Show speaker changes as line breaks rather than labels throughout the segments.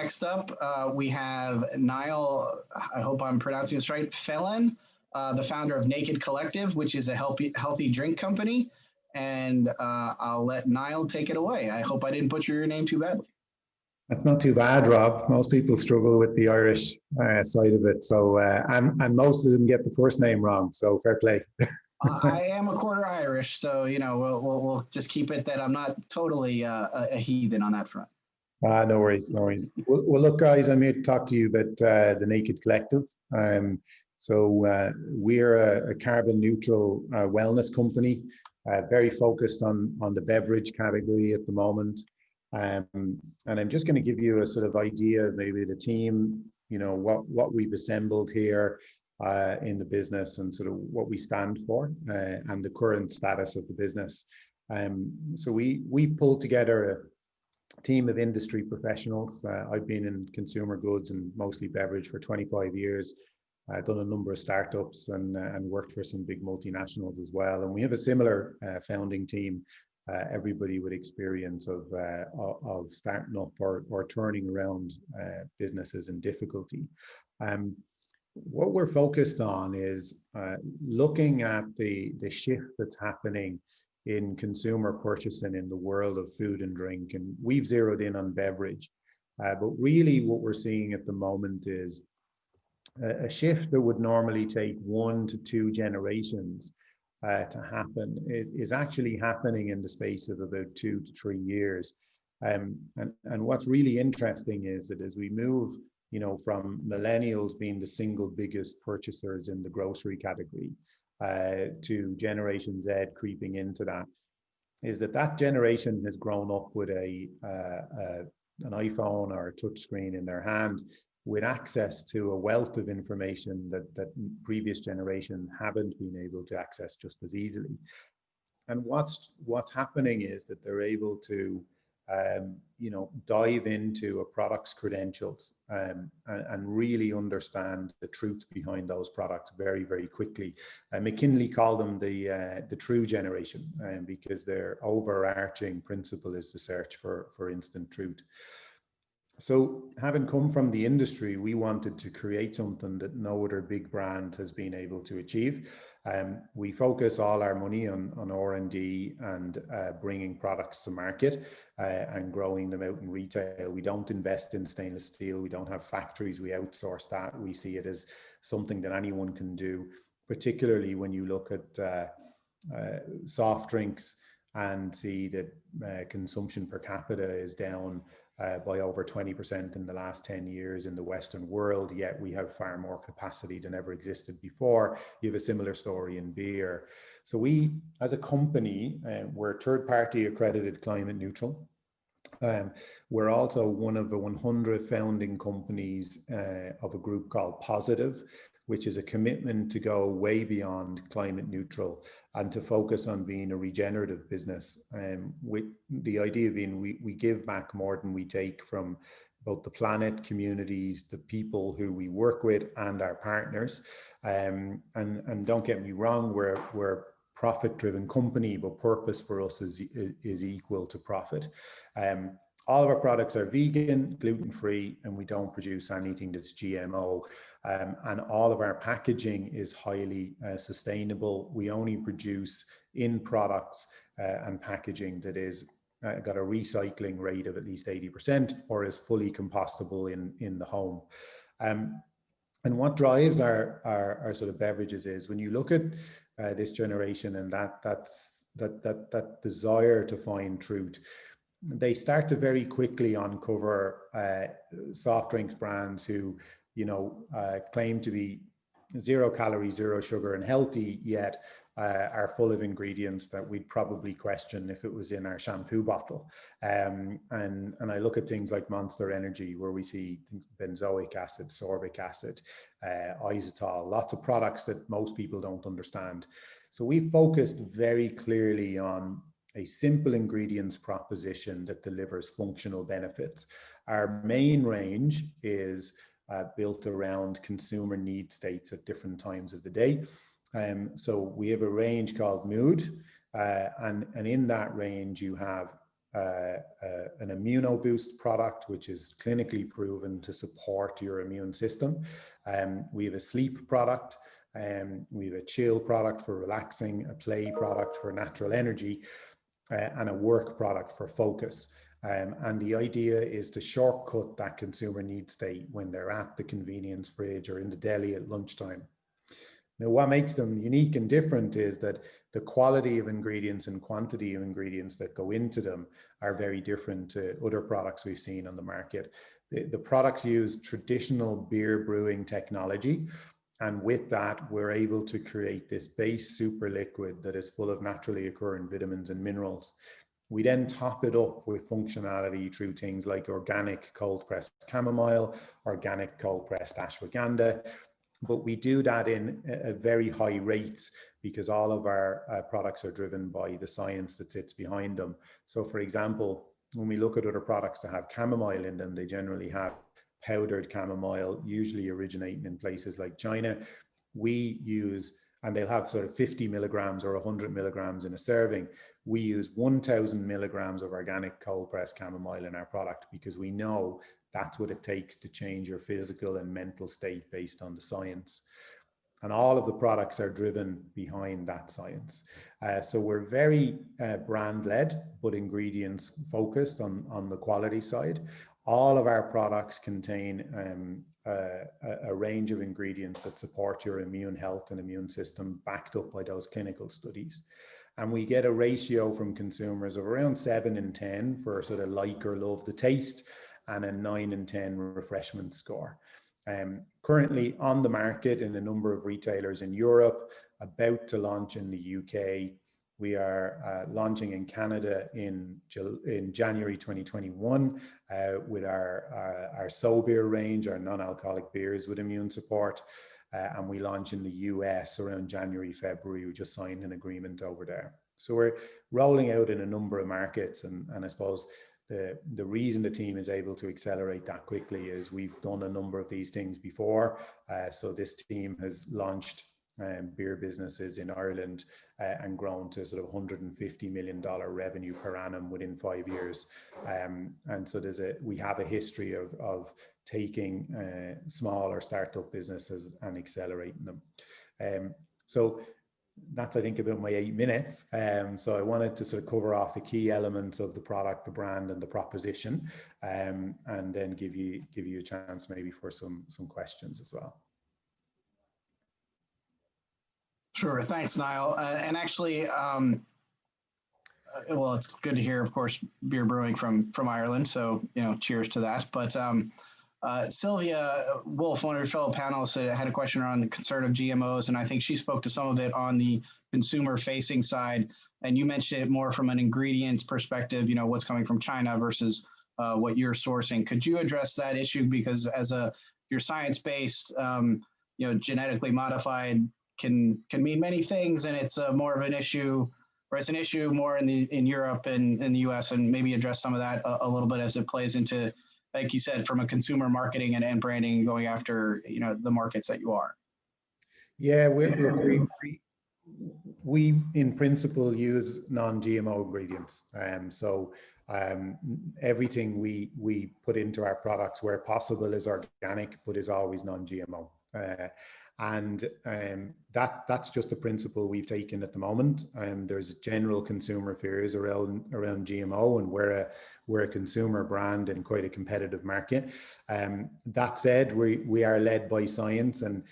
next up, we have Niall, I hope I'm pronouncing this right, Phelan, the founder of Naked Collective, which is a healthy drink company. And I'll let Niall take it away. I hope I didn't butcher your name too badly.
That's not too bad, Rob. Most people struggle with the Irish side of it. So, and most of them get the first name wrong. So fair play.
I am a quarter Irish, so we'll just keep it that I'm not totally a heathen on that front.
No worries, no worries. Well, look, guys, I'm here to talk to you about the Naked Collective. So we're a carbon neutral wellness company, very focused on the beverage category at the moment. And I'm just going to give you a sort of idea of maybe the team, what we've assembled here in the business and sort of what we stand for and the current status of the business. So we've pulled together a team of industry professionals. I've been in consumer goods and mostly beverage for 25 years. I've done a number of startups and worked for some big multinationals as well. And we have a similar founding team. Everybody with experience of starting up or turning around businesses in difficulty. What we're focused on is looking at the shift that's happening in consumer purchasing in the world of food and drink, and we've zeroed in on beverage. But really what we're seeing at the moment is a shift that would normally take 1 to 2 generations to happen is actually happening in the space of about 2 to 3 years. And what's really interesting is that as we move, from millennials being the single biggest purchasers in the grocery category to Generation Z creeping into that, is that generation has grown up with an iPhone or a touchscreen in their hand, with access to a wealth of information that previous generations haven't been able to access just as easily. And what's happening is that they're able to, dive into a product's credentials and really understand the truth behind those products very, very quickly. McKinsey called them the true generation, because their overarching principle is the search for instant truth. So having come from the industry, we wanted to create something that no other big brand has been able to achieve. We focus all our money on R&D and bringing products to market and growing them out in retail. We don't invest in stainless steel. We don't have factories. We outsource that. We see it as something that anyone can do, particularly when you look at soft drinks and see that consumption per capita is down by over 20% in the last 10 years in the Western world, yet we have far more capacity than ever existed before. You have a similar story in beer. So we, as a company, we're third-party accredited climate neutral. We're also one of the 100 founding companies of a group called Positive, which is a commitment to go way beyond climate neutral and to focus on being a regenerative business. With the idea being we give back more than we take from both the planet, communities, the people who we work with, and our partners. And don't get me wrong, we're a profit-driven company, but purpose for us is equal to profit. All of our products are vegan, gluten-free, and we don't produce anything that's GMO. And all of our packaging is highly sustainable. We only produce in products and packaging that is got a recycling rate of at least 80% or is fully compostable in the home. And what drives our sort of beverages is when you look at this generation and that desire to find truth, they start to very quickly uncover soft drinks brands who, claim to be 0 calories, 0 sugar and healthy, yet are full of ingredients that we'd probably question if it was in our shampoo bottle. And I look at things like Monster Energy, where we see benzoic acid, sorbic acid, isotal, lots of products that most people don't understand. So we focused very clearly on a simple ingredients proposition that delivers functional benefits. Our main range is built around consumer need states at different times of the day. So we have a range called Mood, and in that range you have an immuno-boost product, which is clinically proven to support your immune system. We have a sleep product. We have a chill product for relaxing, a play product for natural energy, and a work product for focus. And the idea is to shortcut that consumer need state when they're at the convenience fridge or in the deli at lunchtime. Now, what makes them unique and different is that the quality of ingredients and quantity of ingredients that go into them are very different to other products we've seen on the market. The products use traditional beer brewing technology, and with that, we're able to create this base super liquid that is full of naturally occurring vitamins and minerals. We then top it up with functionality through things like organic cold pressed chamomile, organic cold pressed ashwagandha, but we do that in a very high rates because all of our products are driven by the science that sits behind them. So for example, when we look at other products that have chamomile in them, they generally have powdered chamomile, usually originating in places like China. We use, and they'll have sort of 50 milligrams or 100 milligrams in a serving. We use 1,000 milligrams of organic cold pressed chamomile in our product because we know that's what it takes to change your physical and mental state based on the science. And all of the products are driven behind that science. So we're very brand led, but ingredients focused on the quality side. All of our products contain a range of ingredients that support your immune health and immune system, backed up by those clinical studies. And we get a ratio from consumers of around 7 and 10 for sort of like or love the taste, and a 9 and 10 refreshment score. Currently on the market in a number of retailers in Europe, about to launch in the UK. We are launching in Canada in January 2021 with our soul beer range, our non-alcoholic beers with immune support. And we launch in the US around January, February. We just signed an agreement over there. So we're rolling out in a number of markets, and I suppose the reason the team is able to accelerate that quickly is we've done a number of these things before. So this team has launched beer businesses in Ireland and grown to sort of $150 million revenue per annum within 5 years. And so we have a history of taking smaller startup businesses and accelerating them. So that's, I think, about my 8 minutes. So I wanted to sort of cover off the key elements of the product, the brand, and the proposition, and then give you a chance maybe for some questions as well.
Sure. Thanks, Niall. And actually, well, it's good to hear, of course, beer brewing from Ireland. So, cheers to that. But Sylvia Wolf, one of your fellow panelists, had a question around the concern of GMOs, and I think she spoke to some of it on the consumer-facing side. And you mentioned it more from an ingredients perspective, what's coming from China versus what you're sourcing. Could you address that issue? Because you're science-based, genetically modified can mean many things, and it's more of an issue, or it's an issue more in Europe and in the US, and maybe address some of that a little bit as it plays into, like you said, from a consumer marketing and branding, going after the markets that you are.
Yeah, we in principle use non-GMO ingredients, so everything we put into our products where possible is organic, but is always non-GMO. And that's just the principle we've taken at the moment. There's general consumer fears around GMO, and we're a consumer brand in quite a competitive market. That said, we are led by science, and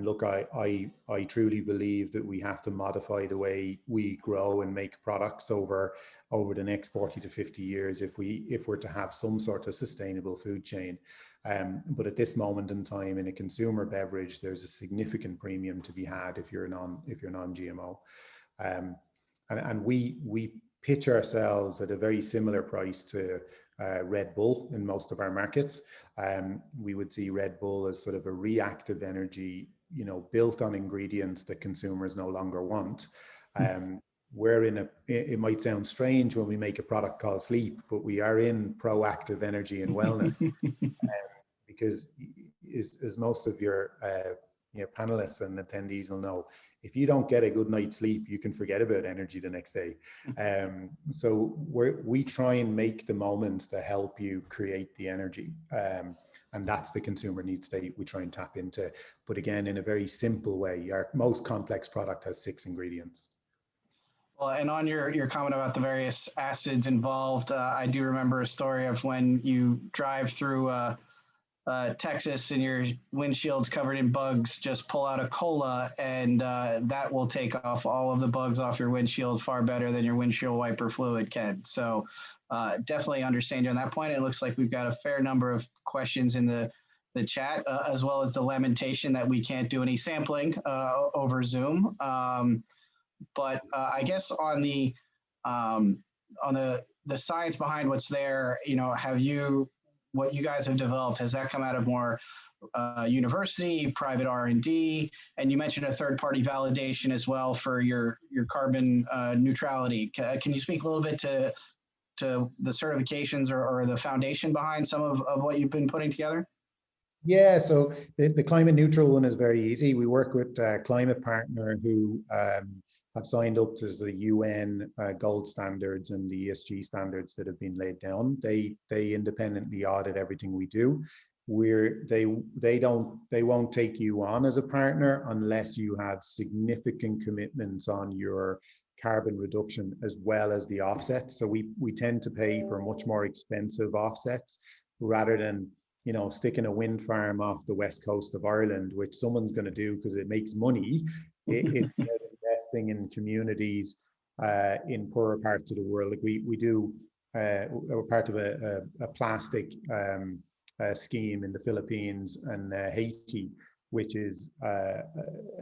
look, I truly believe that we have to modify the way we grow and make products over the next 40 to 50 years if we're to have some sort of sustainable food chain. But at this moment in time, in a consumer beverage, there's a significant premium to be had if you're non-GMO. And we pitch ourselves at a very similar price to Red Bull in most of our markets. We would see Red Bull as sort of a reactive energy, built on ingredients that consumers no longer want. It might sound strange when we make a product called sleep, but we are in proactive energy and wellness. Because as most of your panelists and attendees will know, if you don't get a good night's sleep, you can forget about energy the next day. So we try and make the moments to help you create the energy. And that's the consumer need state we try and tap into. But again, in a very simple way. Our most complex product has 6 ingredients.
Well, and on your comment about the various acids involved, I do remember a story of when you drive through Texas and your windshield's covered in bugs, just pull out a cola and that will take off all of the bugs off your windshield far better than your windshield wiper fluid can. So definitely understand you on that point. It looks like we've got a fair number of questions in the chat, as well as the lamentation that we can't do any sampling over Zoom. But I guess on the science behind what's there, what you guys have developed, has that come out of more university, private R&D? And you mentioned a third-party validation as well for your carbon neutrality. Can you speak a little bit to the certifications or the foundation behind some of what you've been putting together?
Yeah, so the climate neutral one is very easy. We work with a climate partner who have signed up to the UN gold standards and the ESG standards that have been laid down. They independently audit everything we do. They won't take you on as a partner unless you have significant commitments on your carbon reduction as well as the offsets. So we tend to pay for much more expensive offsets rather than sticking a wind farm off the west coast of Ireland, which someone's going to do because it makes money. It's investing in communities in poorer parts of the world. Like we do, we're part of a plastic scheme in the Philippines and Haiti, which is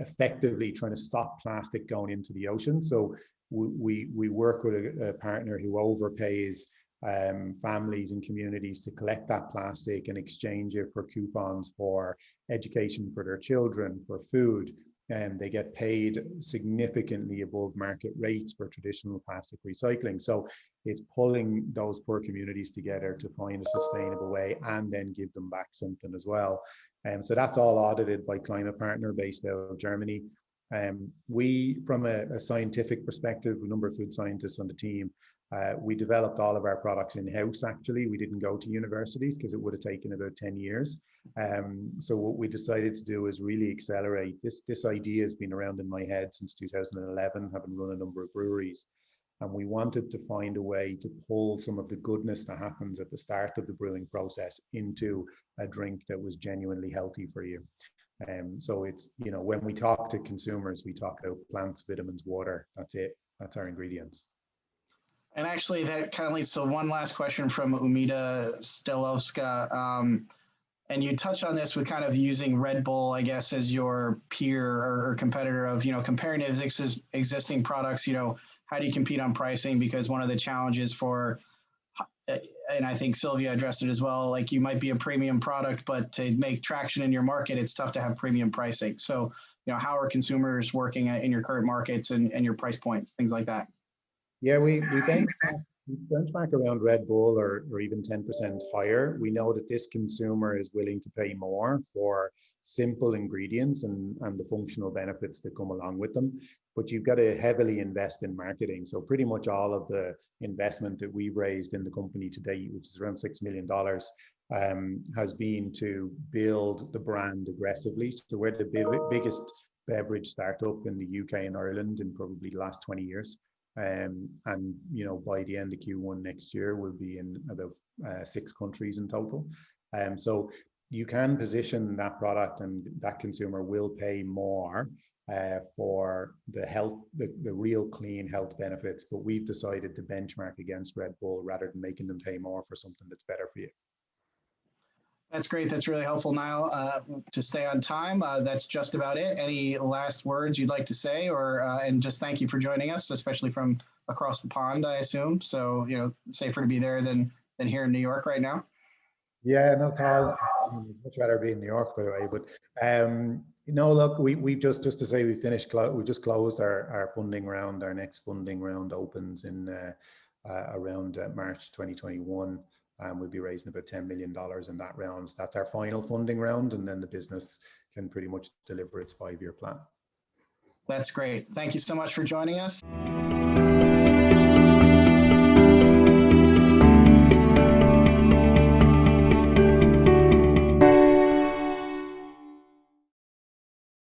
effectively trying to stop plastic going into the ocean. So we work with a partner who overpays families and communities to collect that plastic and exchange it for coupons for education for their children, for food, and they get paid significantly above market rates for traditional plastic recycling. So it's pulling those poor communities together to find a sustainable way and then give them back something as well. So that's all audited by Climate Partner based out of Germany. We, from a scientific perspective, a number of food scientists on the team, we developed all of our products in-house. Actually, we didn't go to universities because it would have taken about 10 years. So what we decided to do is really accelerate. This idea has been around in my head since 2011, having run a number of breweries. And we wanted to find a way to pull some of the goodness that happens at the start of the brewing process into a drink that was genuinely healthy for you. So it's, when we talk to consumers, we talk about plants, vitamins, water. That's it. That's our ingredients.
And actually, that kind of leads to one last question from Umida Stelowska. And you touched on this with kind of using Red Bull, I guess, as your peer or competitor of, comparing to existing products, how do you compete on pricing? Because one of the challenges for, and I think Sylvia addressed it as well, like you might be a premium product, but to make traction in your market, it's tough to have premium pricing. So, how are consumers working in your current markets and your price points, things like that?
Yeah, we benchmark around Red Bull or even 10% higher. We know that this consumer is willing to pay more for simple ingredients and the functional benefits that come along with them. But you've got to heavily invest in marketing. So pretty much all of the investment that we've raised in the company to date, which is around $6 million, has been to build the brand aggressively. So we're the biggest beverage startup in the UK and Ireland in probably the last 20 years. And by the end of Q1 next year, we'll be in about 6 countries in total. So you can position that product and that consumer will pay more for the health, the real clean health benefits. But we've decided to benchmark against Red Bull rather than making them pay more for something that's better for you.
That's great. That's really helpful, Niall. To stay on time, that's just about it. Any last words you'd like to say, and just thank you for joining us, especially from across the pond, I assume. So, safer to be there than here in New York right now.
Yeah, no, Tal, much rather be in New York, by the way. But look, we've just to say we just closed our funding round. Our next funding round opens in around March 2021. We'll be raising about $10 million in that round. That's our final funding round, and then the business can pretty much deliver its 5-year plan.
That's great. Thank you so much for joining us.